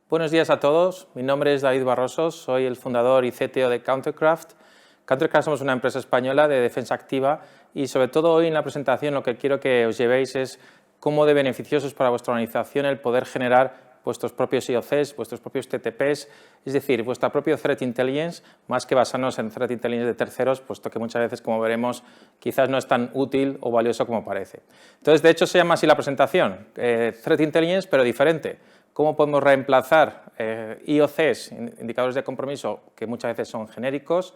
Buenos días a todos, mi nombre es David Barroso, soy el fundador y CTO de Countercraft. Countercraft somos una empresa española de defensa activa y sobre todo hoy en la presentación lo que quiero que os llevéis es cómo de beneficioso es para vuestra organización el poder generar vuestros propios IOCs, vuestros propios TTPs, es decir, vuestra propia Threat Intelligence, más que basarnos en Threat Intelligence de terceros, puesto que muchas veces, como veremos, quizás no es tan útil o valioso como parece. Entonces, de hecho, se llama así la presentación, Threat Intelligence, pero diferente. ¿Cómo podemos reemplazar IOCs, indicadores de compromiso, que muchas veces son genéricos,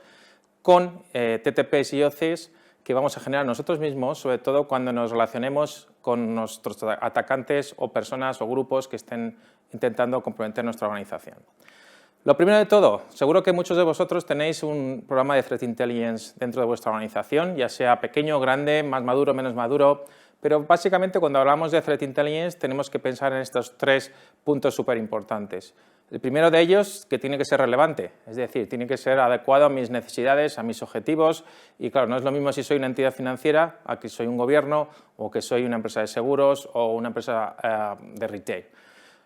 con TTPs y IOCs que vamos a generar nosotros mismos, sobre todo cuando nos relacionemos con nuestros atacantes o personas o grupos que estén intentando comprometer nuestra organización? Lo primero de todo, seguro que muchos de vosotros tenéis un programa de Threat Intelligence dentro de vuestra organización, ya sea pequeño, grande, más maduro, menos maduro, pero básicamente cuando hablamos de Threat Intelligence tenemos que pensar en estos tres puntos súper importantes. El primero de ellos, que tiene que ser relevante, es decir, tiene que ser adecuado a mis necesidades, a mis objetivos, y claro, no es lo mismo si soy una entidad financiera, a que soy un gobierno, o que soy una empresa de seguros, o una empresa de retail.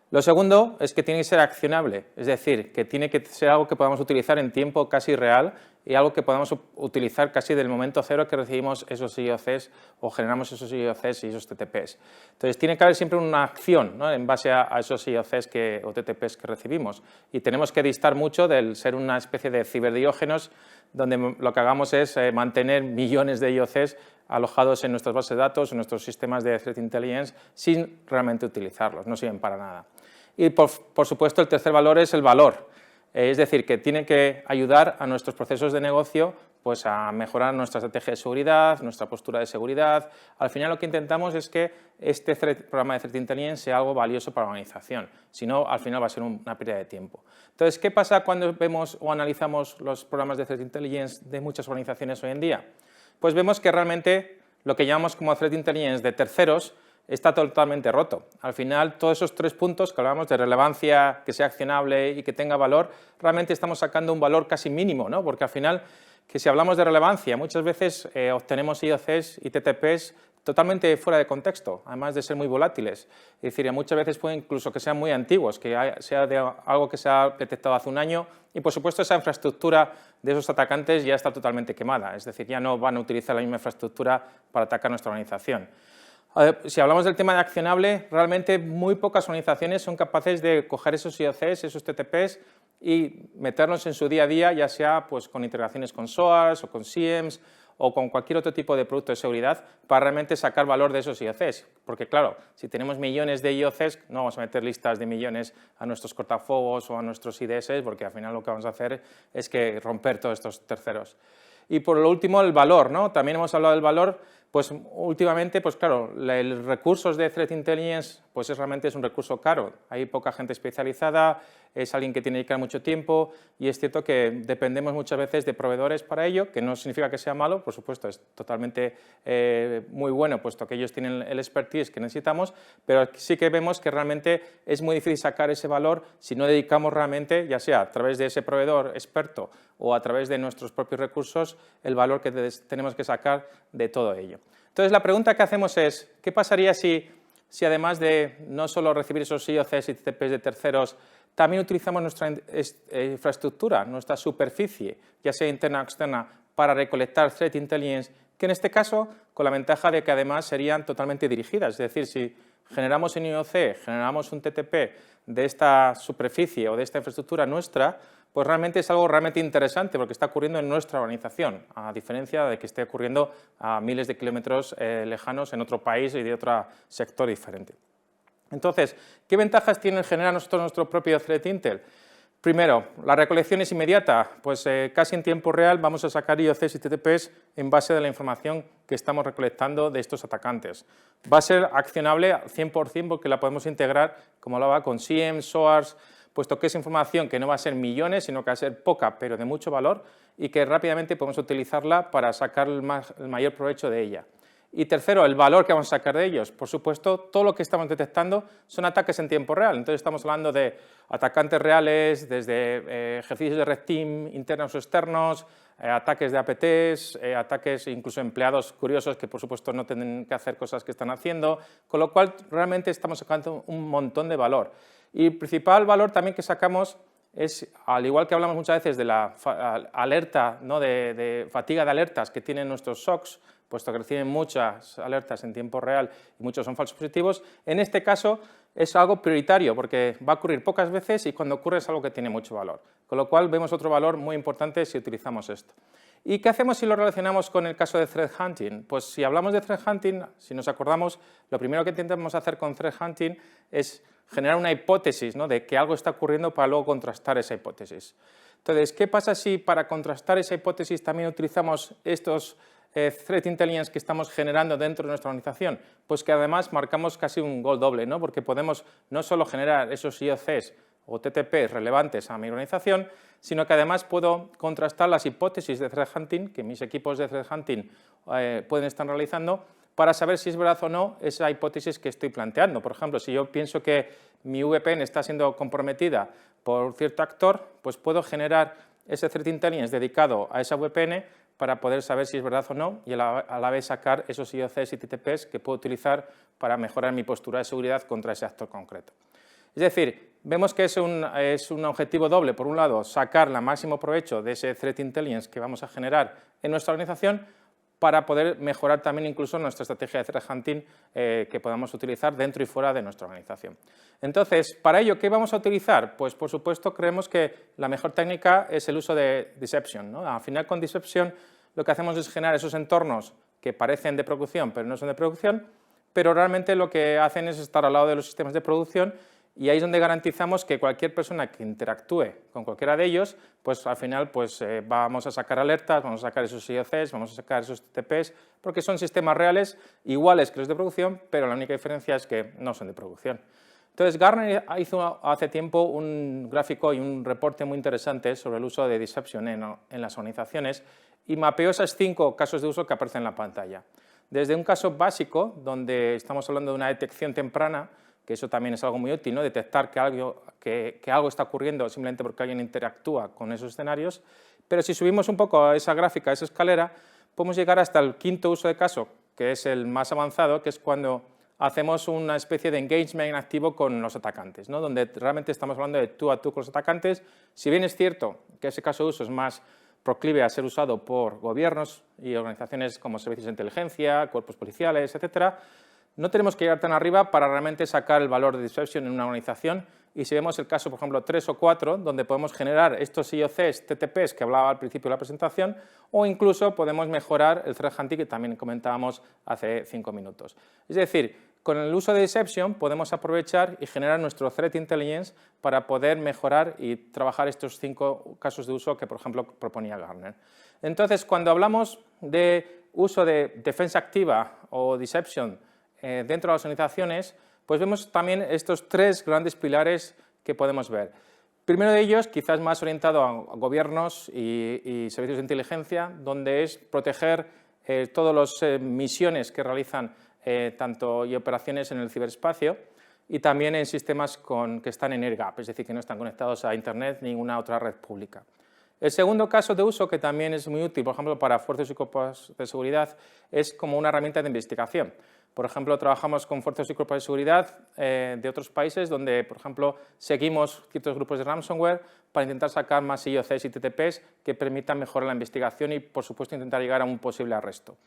Lo segundo es que tiene que ser accionable, es decir, que tiene que ser algo que podamos utilizar en tiempo casi real y algo que podamos utilizar casi del momento cero que recibimos esos IOCs o generamos esos IOCs y esos TTPs. Entonces, tiene que haber siempre una acción, ¿no?, en base a esos IOCs o TTPs que recibimos y tenemos que distar mucho del ser una especie de ciberdiógenos donde lo que hagamos es mantener millones de IOCs alojados en nuestras bases de datos, en nuestros sistemas de Threat Intelligence, sin realmente utilizarlos, no sirven para nada. Y por supuesto el tercer valor es el valor, es decir, que tiene que ayudar a nuestros procesos de negocio pues, a mejorar nuestra estrategia de seguridad, nuestra postura de seguridad. Al final lo que intentamos es que este programa de Threat Intelligence sea algo valioso para la organización, si no al final va a ser una pérdida de tiempo. Entonces, ¿qué pasa cuando vemos o analizamos los programas de Threat Intelligence de muchas organizaciones hoy en día? Pues vemos que realmente lo que llamamos como Threat Intelligence de terceros está totalmente roto. Al final, todos esos tres puntos que hablábamos de relevancia, que sea accionable y que tenga valor, realmente estamos sacando un valor casi mínimo, ¿no? Porque al final, que si hablamos de relevancia, muchas veces obtenemos IOCs y TTPs totalmente fuera de contexto, además de ser muy volátiles. Es decir, muchas veces puede incluso que sean muy antiguos, que sea de algo que se ha detectado hace un año y, por supuesto, esa infraestructura de esos atacantes ya está totalmente quemada. Es decir, ya no van a utilizar la misma infraestructura para atacar nuestra organización. Si hablamos del tema de accionable, realmente muy pocas organizaciones son capaces de coger esos IOCs, esos TTPs y meterlos en su día a día, ya sea pues, con integraciones con SOARs o con SIEMs o con cualquier otro tipo de producto de seguridad para realmente sacar valor de esos IOCs. Porque claro, si tenemos millones de IOCs, no vamos a meter listas de millones a nuestros cortafuegos o a nuestros IDS, porque al final lo que vamos a hacer es que romper todos estos terceros. Y por lo último, el valor, ¿no? También hemos hablado del valor, pues últimamente, pues claro, los recursos de Threat Intelligence, pues realmente es un recurso caro. Hay poca gente especializada, es alguien que tiene que dedicar mucho tiempo y es cierto que dependemos muchas veces de proveedores para ello, que no significa que sea malo, por supuesto, es totalmente muy bueno, puesto que ellos tienen el expertise que necesitamos, pero sí que vemos que realmente es muy difícil sacar ese valor si no dedicamos realmente, ya sea a través de ese proveedor experto o a través de nuestros propios recursos, el valor que tenemos que sacar de todo ello. Entonces, la pregunta que hacemos es, ¿qué pasaría si además de no solo recibir esos IOCs y TTPs de terceros, también utilizamos nuestra infraestructura, nuestra superficie, ya sea interna o externa, para recolectar Threat Intelligence, que en este caso, con la ventaja de que además serían totalmente dirigidas, es decir, si generamos un IOC, generamos un TTP de esta superficie o de esta infraestructura nuestra, pues realmente es algo realmente interesante porque está ocurriendo en nuestra organización, a diferencia de que esté ocurriendo a miles de kilómetros lejanos en otro país y de otro sector diferente. Entonces, ¿qué ventajas tiene generar nosotros nuestro propio Threat Intel? Primero, la recolección es inmediata, pues casi en tiempo real vamos a sacar IOCs y TTPs en base a la información que estamos recolectando de estos atacantes. Va a ser accionable al 100% porque la podemos integrar, como hablaba, con SIEM, SOARs, puesto que es información que no va a ser millones, sino que va a ser poca, pero de mucho valor, y que rápidamente podemos utilizarla para sacar el mayor provecho de ella. Y tercero, el valor que vamos a sacar de ellos. Por supuesto, todo lo que estamos detectando son ataques en tiempo real. Entonces estamos hablando de atacantes reales, desde ejercicios de Red Team internos o externos, ataques de APTs, ataques incluso empleados curiosos que por supuesto no tienen que hacer cosas que están haciendo, con lo cual realmente estamos sacando un montón de valor. Y el principal valor también que sacamos es, al igual que hablamos muchas veces de la alerta, ¿no? de fatiga de alertas que tienen nuestros SOCs, puesto que reciben muchas alertas en tiempo real y muchos son falsos positivos, en este caso es algo prioritario porque va a ocurrir pocas veces y cuando ocurre es algo que tiene mucho valor. Con lo cual vemos otro valor muy importante si utilizamos esto. ¿Y qué hacemos si lo relacionamos con el caso de threat hunting? Pues si hablamos de threat hunting, si nos acordamos, lo primero que intentamos hacer con threat hunting es generar una hipótesis, ¿no? de que algo está ocurriendo para luego contrastar esa hipótesis. Entonces, ¿qué pasa si para contrastar esa hipótesis también utilizamos estos threat intelligence que estamos generando dentro de nuestra organización? Pues que además marcamos casi un gol doble, ¿no? Porque podemos no solo generar esos IOCs o TTPs relevantes a mi organización, sino que además puedo contrastar las hipótesis de threat hunting que mis equipos de threat hunting pueden estar realizando para saber si es verdad o no esa hipótesis que estoy planteando. Por ejemplo, si yo pienso que mi VPN está siendo comprometida por cierto actor, pues puedo generar ese threat intelligence dedicado a esa VPN para poder saber si es verdad o no y a la vez sacar esos IOCs y TTPs que puedo utilizar para mejorar mi postura de seguridad contra ese actor concreto. Es decir, vemos que es un objetivo doble. Por un lado, sacar el máximo provecho de ese threat intelligence que vamos a generar en nuestra organización para poder mejorar también incluso nuestra estrategia de threat hunting que podamos utilizar dentro y fuera de nuestra organización. Entonces, para ello, ¿qué vamos a utilizar? Pues, por supuesto, creemos que la mejor técnica es el uso de deception, ¿no? Al final, con deception, lo que hacemos es generar esos entornos que parecen de producción, pero no son de producción, pero realmente lo que hacen es estar al lado de los sistemas de producción y ahí es donde garantizamos que cualquier persona que interactúe con cualquiera de ellos, pues al final pues, vamos a sacar alertas, vamos a sacar esos IOCs, vamos a sacar esos TTPs, porque son sistemas reales iguales que los de producción, pero la única diferencia es que no son de producción. Entonces, Gartner hizo hace tiempo un gráfico y un reporte muy interesante sobre el uso de deception en las organizaciones y mapeó esos 5 casos de uso que aparecen en la pantalla. Desde un caso básico, donde estamos hablando de una detección temprana, que eso también es algo muy útil, ¿no? Detectar que algo está ocurriendo simplemente porque alguien interactúa con esos escenarios, pero si subimos un poco a esa gráfica, a esa escalera, podemos llegar hasta el 5.º uso de caso, que es el más avanzado, que es cuando hacemos una especie de engagement activo con los atacantes, ¿no? Donde realmente estamos hablando de tú a tú con los atacantes. Si bien es cierto que ese caso de uso es más proclive a ser usado por gobiernos y organizaciones como servicios de inteligencia, cuerpos policiales, etcétera, no tenemos que llegar tan arriba para realmente sacar el valor de deception en una organización y si vemos el caso, por ejemplo, 3 o 4, donde podemos generar estos IOCs, TTPs que hablaba al principio de la presentación o incluso podemos mejorar el threat hunting que también comentábamos hace 5 minutos. Es decir, con el uso de deception podemos aprovechar y generar nuestro threat intelligence para poder mejorar y trabajar estos 5 casos de uso que, por ejemplo, proponía Gartner. Entonces, cuando hablamos de uso de defensa activa o deception dentro de las organizaciones, pues vemos también estos 3 grandes pilares que podemos ver. Primero de ellos, quizás más orientado a gobiernos y servicios de inteligencia, donde es proteger todas las misiones que realizan tanto y operaciones en el ciberespacio y también en sistemas que están en air-gap, es decir, que no están conectados a Internet ni ninguna otra red pública. El segundo caso de uso, que también es muy útil, por ejemplo, para fuerzas y cuerpos de seguridad, es como una herramienta de investigación. Por ejemplo, trabajamos con fuerzas y cuerpos de seguridad de otros países donde, por ejemplo, seguimos ciertos grupos de ransomware para intentar sacar más IOCs y TTPs que permitan mejorar la investigación y, por supuesto, intentar llegar a un posible arresto.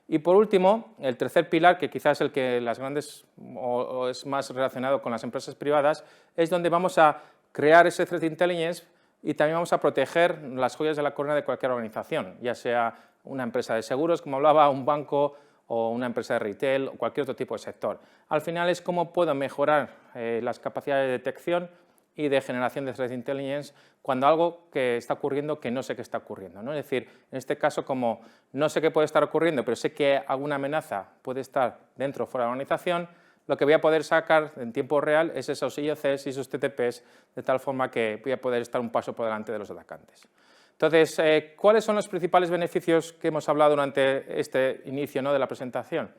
Y, por último, el tercer pilar, que quizás es el que las grandes o es más relacionado con las empresas privadas, es donde vamos a crear ese threat intelligence y también vamos a proteger las joyas de la corona de cualquier organización, ya sea una empresa de seguros, como hablaba, un banco o una empresa de retail o cualquier otro tipo de sector. Al final es cómo puedo mejorar las capacidades de detección y de generación de threat intelligence cuando algo que está ocurriendo que no sé qué está ocurriendo, ¿no? Es decir, en este caso, como no sé qué puede estar ocurriendo, pero sé que alguna amenaza puede estar dentro o fuera de la organización, lo que voy a poder sacar en tiempo real es esos IOCs y esos TTPs de tal forma que voy a poder estar un paso por delante de los atacantes. Entonces, ¿cuáles son los principales beneficios que hemos hablado durante este inicio, ¿no?, de la presentación?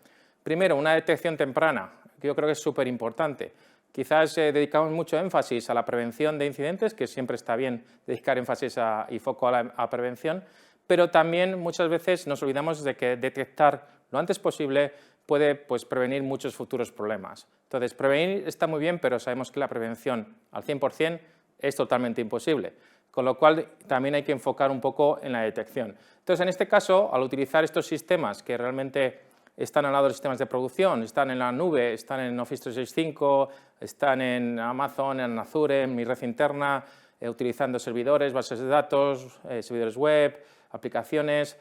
Primero, una detección temprana, que yo creo que es súper importante. Quizás dedicamos mucho énfasis a la prevención de incidentes, que siempre está bien dedicar énfasis y foco a la prevención, pero también muchas veces nos olvidamos de que detectar lo antes posible puede prevenir muchos futuros problemas. Entonces, prevenir está muy bien, pero sabemos que la prevención al 100% es totalmente imposible, con lo cual también hay que enfocar un poco en la detección. Entonces, en este caso, al utilizar estos sistemas que realmente están al lado de los sistemas de producción, están en la nube, están en Office 365, están en Amazon, en Azure, en mi red interna, utilizando servidores, bases de datos, servidores web, aplicaciones.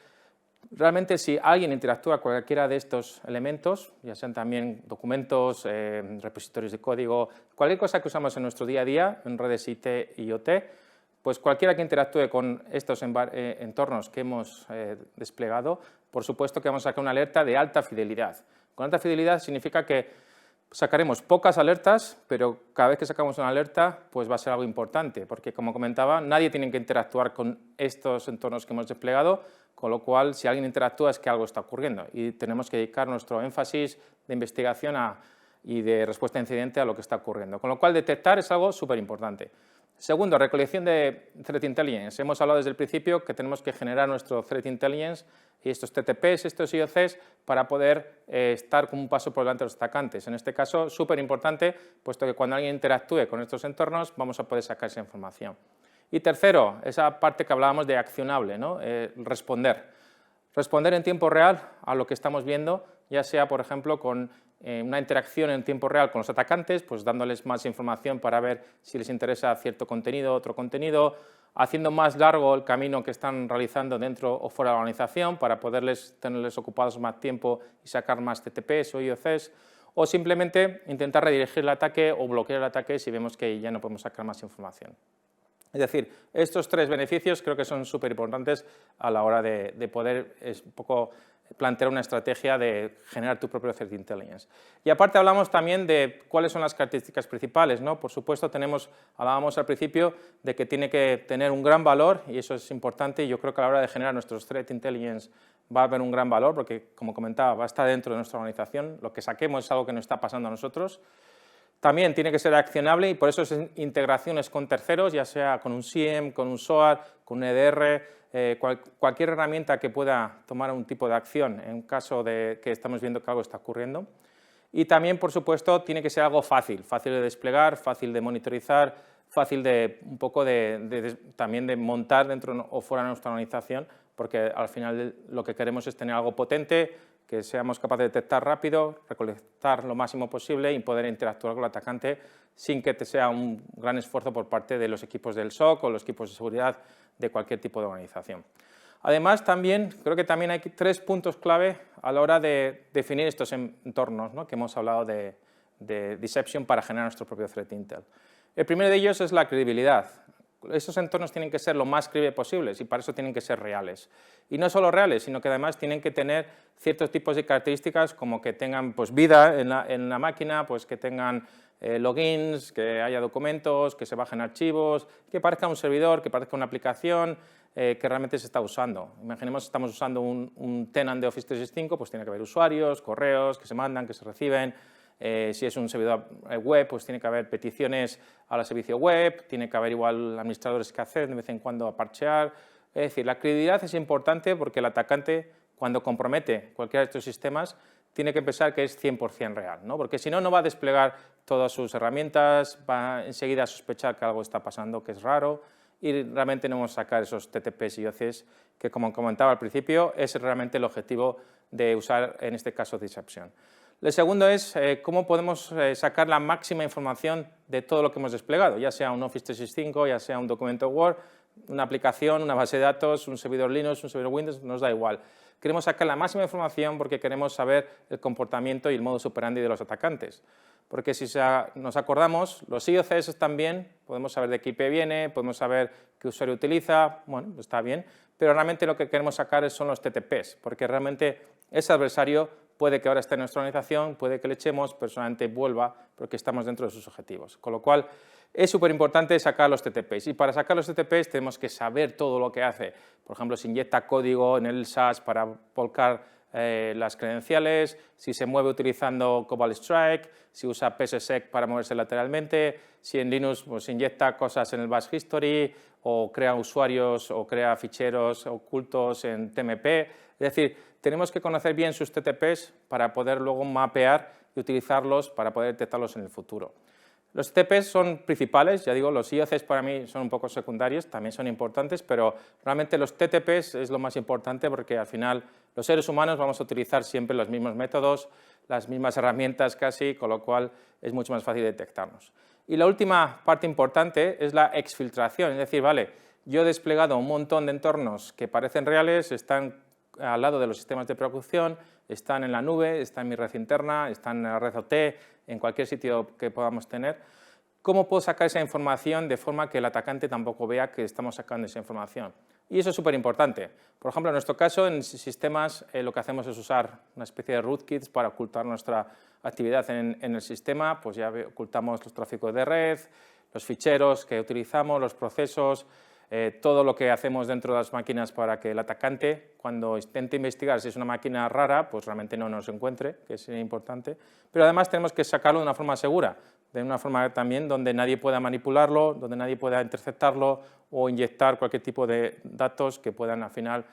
Realmente, si alguien interactúa con cualquiera de estos elementos, ya sean también documentos, repositorios de código, cualquier cosa que usamos en nuestro día a día, en redes IT y OT, pues cualquiera que interactúe con estos entornos que hemos desplegado, por supuesto que vamos a sacar una alerta de alta fidelidad. Con alta fidelidad significa que sacaremos pocas alertas, pero cada vez que sacamos una alerta, pues va a ser algo importante, porque como comentaba, nadie tiene que interactuar con estos entornos que hemos desplegado, con lo cual, si alguien interactúa es que algo está ocurriendo y tenemos que dedicar nuestro énfasis de investigación y de respuesta a incidente a lo que está ocurriendo. Con lo cual, detectar es algo súper importante. Segundo, recolección de Threat Intelligence. Hemos hablado desde el principio que tenemos que generar nuestro Threat Intelligence y estos TTPs, estos IOCs, para poder estar con un paso por delante de los atacantes. En este caso, súper importante, puesto que cuando alguien interactúe con estos entornos, vamos a poder sacar esa información. Y tercero, esa parte que hablábamos de accionable, ¿no? Responder. Responder en tiempo real a lo que estamos viendo, ya sea, por ejemplo, con una interacción en tiempo real con los atacantes, pues dándoles más información para ver si les interesa cierto contenido, otro contenido, haciendo más largo el camino que están realizando dentro o fuera de la organización para poderles tenerles ocupados más tiempo y sacar más TTPs o IOCs, o simplemente intentar redirigir el ataque o bloquear el ataque si vemos que ya no podemos sacar más información. Es decir, estos tres beneficios creo que son súper importantes a la hora de poder un poco plantear una estrategia de generar tu propio Threat Intelligence. Y aparte hablamos también de cuáles son las características principales, ¿no? Por supuesto, hablábamos al principio de que tiene que tener un gran valor, y eso es importante, y yo creo que a la hora de generar nuestros Threat Intelligence va a haber un gran valor, porque, como comentaba, va a estar dentro de nuestra organización, lo que saquemos es algo que nos está pasando a nosotros. También tiene que ser accionable y por eso es integraciones con terceros, ya sea con un SIEM, con un SOAR, con un EDR, cualquier herramienta que pueda tomar un tipo de acción en caso de que estamos viendo que algo está ocurriendo. Y también, por supuesto, tiene que ser algo fácil de desplegar, fácil de monitorizar, fácil también de montar dentro o fuera de nuestra organización, porque al final lo que queremos es tener algo potente, que seamos capaces de detectar rápido, recolectar lo máximo posible y poder interactuar con el atacante sin que sea un gran esfuerzo por parte de los equipos del SOC o los equipos de seguridad de cualquier tipo de organización. Además, creo que también hay tres puntos clave a la hora de definir estos entornos, ¿no?, que hemos hablado de deception para generar nuestro propio Threat Intel. El primero de ellos es la credibilidad. Esos entornos tienen que ser lo más creíbles posibles y para eso tienen que ser reales. Y no solo reales, sino que además tienen que tener ciertos tipos de características como que tengan vida en la máquina, que tengan logins, que haya documentos, que se bajen archivos, que parezca un servidor, que parezca una aplicación que realmente se está usando. Imaginemos que estamos usando un tenant de Office 365, pues tiene que haber usuarios, correos que se mandan, que se reciben. Si es un servidor web, pues tiene que haber peticiones al servicio web, tiene que haber igual administradores que hacer de vez en cuando a parchear. Es decir, la credibilidad es importante porque el atacante, cuando compromete cualquiera de estos sistemas, tiene que pensar que es 100% real, ¿no? Porque si no, no va a desplegar todas sus herramientas, va enseguida a sospechar que algo está pasando, que es raro, y realmente no vamos a sacar esos TTPs y IOCs que, como comentaba al principio, es realmente el objetivo de usar, en este caso, Deception. El segundo es cómo podemos sacar la máxima información de todo lo que hemos desplegado, ya sea un Office 365, ya sea un documento Word, una aplicación, una base de datos, un servidor Linux, un servidor Windows, nos da igual. Queremos sacar la máxima información porque queremos saber el comportamiento y el modus operandi de los atacantes. Porque si nos acordamos, los IOCs también, podemos saber de qué IP viene, podemos saber qué usuario utiliza, bueno, está bien, pero realmente lo que queremos sacar son los TTPs, porque realmente ese adversario puede que ahora esté en nuestra organización, puede que le echemos, personalmente vuelva, porque estamos dentro de sus objetivos. Con lo cual, es súper importante sacar los TTPs. Y para sacar los TTPs tenemos que saber todo lo que hace. Por ejemplo, si inyecta código en el SAS para volcar las credenciales, si se mueve utilizando Cobalt Strike, si usa PSSEC para moverse lateralmente, si en Linux pues, inyecta cosas en el Bash History o crea usuarios o crea ficheros ocultos en TMP. Es decir, tenemos que conocer bien sus TTPs para poder luego mapear y utilizarlos para poder detectarlos en el futuro. Los TTPs son principales, ya digo, los IOCs para mí son un poco secundarios, también son importantes, pero realmente los TTPs es lo más importante porque al final los seres humanos vamos a utilizar siempre los mismos métodos, las mismas herramientas casi, con lo cual es mucho más fácil detectarnos. Y la última parte importante es la exfiltración, es decir, vale, yo he desplegado un montón de entornos que parecen reales, están al lado de los sistemas de producción, están en la nube, están en mi red interna, están en la red OT, en cualquier sitio que podamos tener. ¿Cómo puedo sacar esa información de forma que el atacante tampoco vea que estamos sacando esa información? Y eso es súper importante. Por ejemplo, en nuestro caso, en sistemas, lo que hacemos es usar una especie de rootkits para ocultar nuestra actividad en el sistema, pues ya ocultamos los tráficos de red, los ficheros que utilizamos, los procesos, todo lo que hacemos dentro de las máquinas para que el atacante, cuando intente investigar si es una máquina rara, pues realmente no nos encuentre, que es importante. Pero además tenemos que sacarlo de una forma segura, de una forma también donde nadie pueda manipularlo, donde nadie pueda interceptarlo o inyectar cualquier tipo de datos que puedan al final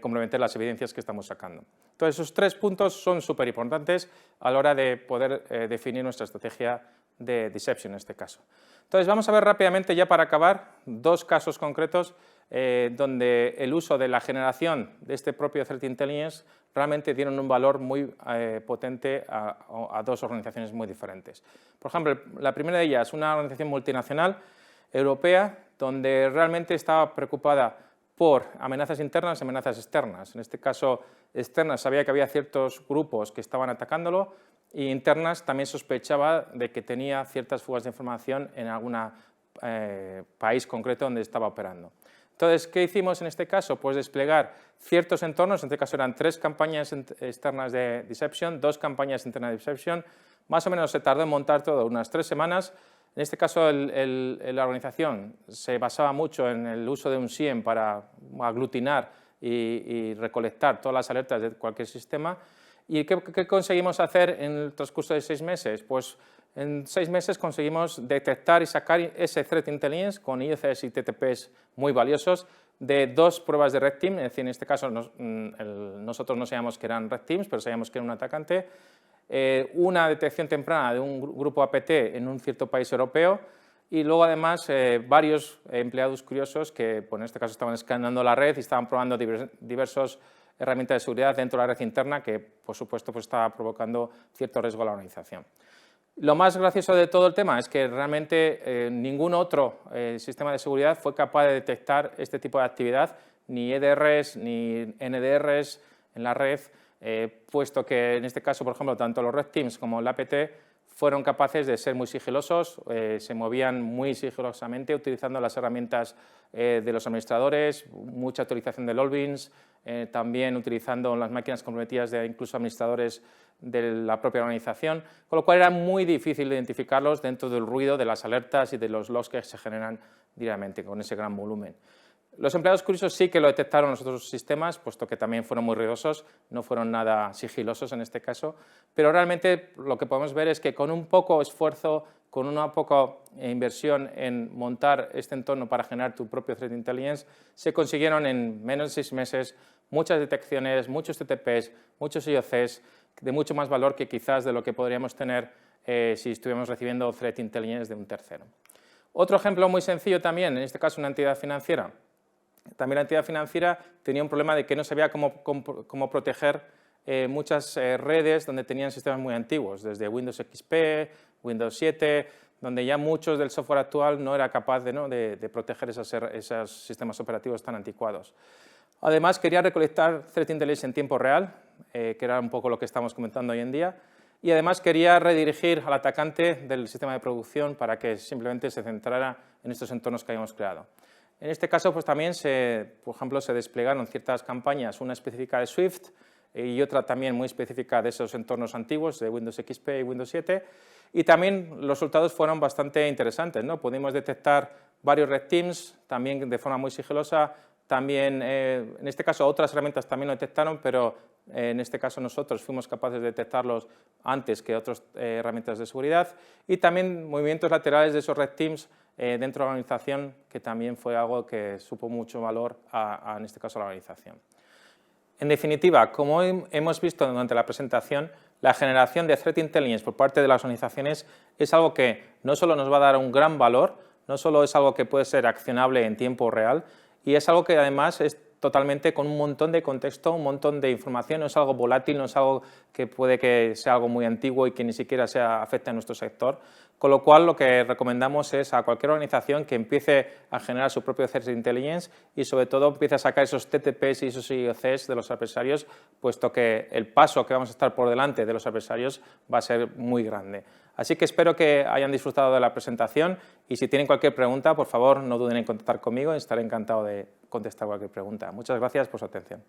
complementar las evidencias que estamos sacando. Entonces, esos 3 puntos son súper importantes a la hora de poder definir nuestra estrategia de deception en este caso. Entonces, vamos a ver rápidamente, ya para acabar, 2 casos concretos donde el uso de la generación de este propio Threat Intelligence realmente dieron un valor muy potente a 2 organizaciones muy diferentes. Por ejemplo, la primera de ellas, una organización multinacional europea, donde realmente estaba preocupada por amenazas internas y amenazas externas. En este caso, externas, sabía que había ciertos grupos que estaban atacándolo, y internas también sospechaba de que tenía ciertas fugas de información en algún país concreto donde estaba operando. Entonces, ¿qué hicimos en este caso? Pues desplegar ciertos entornos, en este caso eran 3 campañas externas de deception, 2 campañas internas de deception, más o menos se tardó en montar todo unas 3 semanas. En este caso, la organización se basaba mucho en el uso de un SIEM para aglutinar y recolectar todas las alertas de cualquier sistema. ¿Y qué conseguimos hacer en el transcurso de 6 meses? Pues en 6 meses conseguimos detectar y sacar ese Threat Intelligence con IOCs y TTPs muy valiosos de 2 pruebas de Red Team, es decir, en este caso nosotros no sabíamos que eran Red Teams, pero sabíamos que era un atacante, una detección temprana de un grupo APT en un cierto país europeo y luego además varios empleados curiosos que pues, en este caso estaban escaneando la red y estaban probando diversos herramientas de seguridad dentro de la red interna que, por supuesto, pues, estaba provocando cierto riesgo a la organización. Lo más gracioso de todo el tema es que realmente ningún otro sistema de seguridad fue capaz de detectar este tipo de actividad, ni EDRs ni NDRs en la red, puesto que en este caso, por ejemplo, tanto los Red Teams como el APT fueron capaces de ser muy sigilosos, se movían muy sigilosamente utilizando las herramientas de los administradores, mucha utilización de LOLBins, también utilizando las máquinas comprometidas de incluso administradores de la propia organización, con lo cual era muy difícil identificarlos dentro del ruido de las alertas y de los logs que se generan diariamente con ese gran volumen. Los empleados curiosos sí que lo detectaron los otros sistemas, puesto que también fueron muy ruidosos, no fueron nada sigilosos en este caso, pero realmente lo que podemos ver es que con un poco esfuerzo, con una poca inversión en montar este entorno para generar tu propio Threat Intelligence, se consiguieron en menos de 6 meses muchas detecciones, muchos TTPs, muchos IOCs, de mucho más valor que quizás de lo que podríamos tener si estuviéramos recibiendo Threat Intelligence de un tercero. Otro ejemplo muy sencillo también, en este caso una entidad financiera. También la entidad financiera tenía un problema de que no sabía cómo proteger muchas redes donde tenían sistemas muy antiguos, desde Windows XP, Windows 7, donde ya muchos del software actual no era capaz de proteger esos sistemas operativos tan anticuados. Además, quería recolectar Threat Intelligence en tiempo real, que era un poco lo que estamos comentando hoy en día, y además quería redirigir al atacante del sistema de producción para que simplemente se centrara en estos entornos que habíamos creado. En este caso, pues también, por ejemplo, se desplegaron ciertas campañas, una específica de Swift y otra también muy específica de esos entornos antiguos de Windows XP y Windows 7, y también los resultados fueron bastante interesantes, ¿no? Pudimos detectar varios Red Teams, también de forma muy sigilosa, también, en este caso, otras herramientas también lo detectaron, pero En este caso nosotros fuimos capaces de detectarlos antes que otras herramientas de seguridad, y también movimientos laterales de esos red teams dentro de la organización, que también fue algo que supo mucho valor en este caso a la organización. En definitiva, como hemos visto durante la presentación, la generación de Threat Intelligence por parte de las organizaciones es algo que no solo nos va a dar un gran valor, no solo es algo que puede ser accionable en tiempo real, y es algo que además es totalmente con un montón de contexto, un montón de información, no es algo volátil, no es algo que puede que sea algo muy antiguo y que ni siquiera afecte a nuestro sector, con lo cual lo que recomendamos es a cualquier organización que empiece a generar su propio Threat Intelligence y sobre todo empiece a sacar esos TTPs y esos IOCs de los adversarios, puesto que el paso que vamos a estar por delante de los adversarios va a ser muy grande. Así que espero que hayan disfrutado de la presentación y si tienen cualquier pregunta, por favor, no duden en contactar conmigo y estaré encantado de contestar cualquier pregunta. Muchas gracias por su atención.